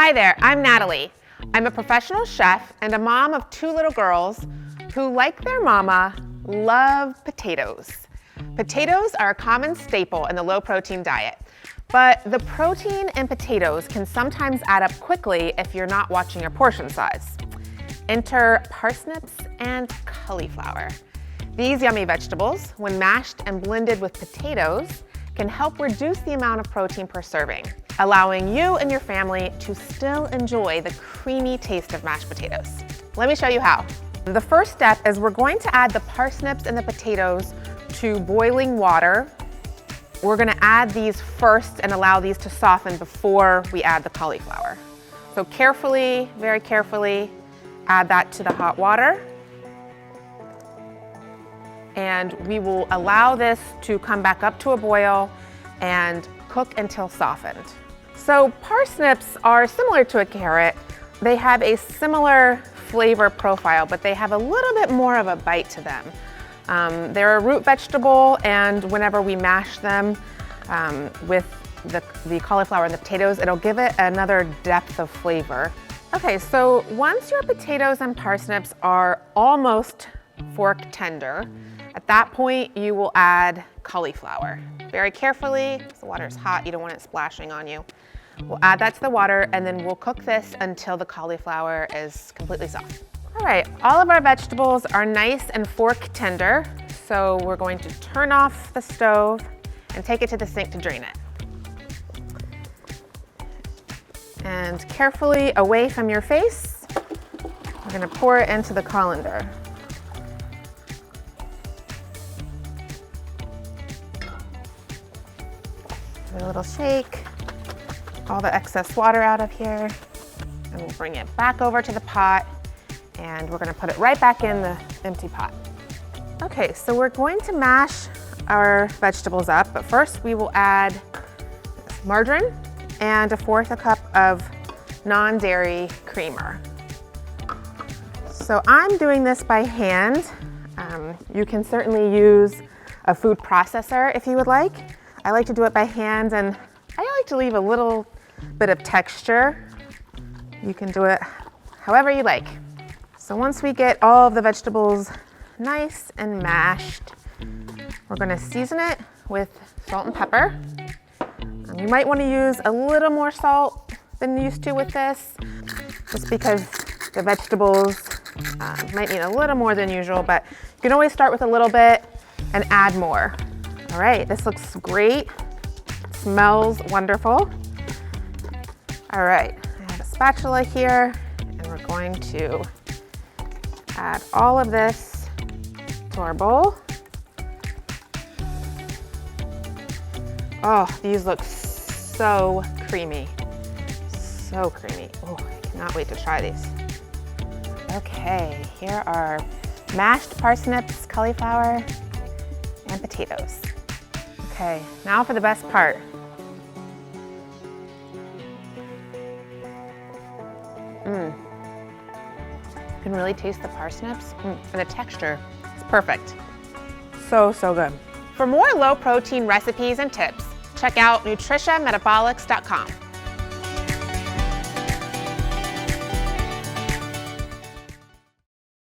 Hi there, I'm Natalie. I'm a professional chef and a mom of 2 little girls who, like their mama, love potatoes. Potatoes are a common staple in the low-protein diet, but the protein in potatoes can sometimes add up quickly if you're not watching your portion size. Enter parsnips and cauliflower. These yummy vegetables, when mashed and blended with potatoes, can help reduce the amount of protein per serving, allowing you and your family to still enjoy the creamy taste of mashed potatoes. Let me show you how. The first step is we're going to add the parsnips and the potatoes to boiling water. We're gonna add these first and allow these to soften before we add the cauliflower. So carefully, very carefully, add that to the hot water. And we will allow this to come back up to a boil and cook until softened. So parsnips are similar to a carrot. They have a similar flavor profile, but they have a little bit more of a bite to them. They're a root vegetable, and whenever we mash them with the cauliflower and the potatoes, it'll give it another depth of flavor. Okay, so once your potatoes and parsnips are almost fork tender, at that point you will add cauliflower. Very carefully, because the water is hot, you don't want it splashing on you. We'll add that to the water and then we'll cook this until the cauliflower is completely soft. All right, all of our vegetables are nice and fork tender, so we're going to turn off the stove and take it to the sink to drain it. And carefully away from your face, we're gonna pour it into the colander. Give it a little shake, all the excess water out of here, and we'll bring it back over to the pot, and we're gonna put it right back in the empty pot. Okay, so we're going to mash our vegetables up, but first we will add margarine and 1/4 cup of non-dairy creamer. So I'm doing this by hand. You can certainly use a food processor if you would like. I like to do it by hand, and I like to leave a little bit of texture. You can do it however you like. So once we get all of the vegetables nice and mashed, we're gonna season it with salt and pepper. You might want to use a little more salt than you used to with this, just because the vegetables might need a little more than usual, but you can always start with a little bit and add more. All right, this looks great. It smells wonderful. All right, I have a spatula here, and we're going to add all of this to our bowl. Oh, these look so creamy, so creamy. Oh, I cannot wait to try these. Okay, here are mashed parsnips, cauliflower, and potatoes. Okay, now for the best part. You can really taste the parsnips, and the texture is perfect. So, so good. For more low-protein recipes and tips, check out nutritionmetabolics.com.